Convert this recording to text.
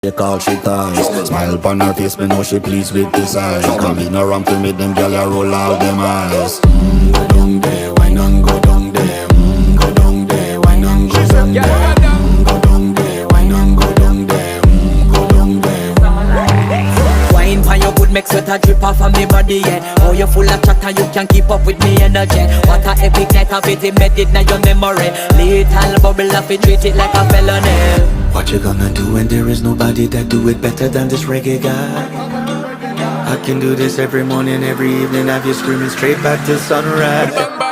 They call she ties. Smile upon her face, me know she pleased with this eyes. Come in around to me, them gyal a roll out them eyes. Go down there, why not go down there? Go down there, why not go down there? Go down there, why not go down there? Go down there. Wine pan your good, make sweat a drip off of me body, yeah. Oh, you full of chatter, you can't keep up with me energy. What a epic night of it, embedded in your memory. Little bubble of it, treat it like a felony. What you gonna do when there is nobody that do it better than this reggae guy? I can do this every morning, every evening, have you screaming straight back to sunrise.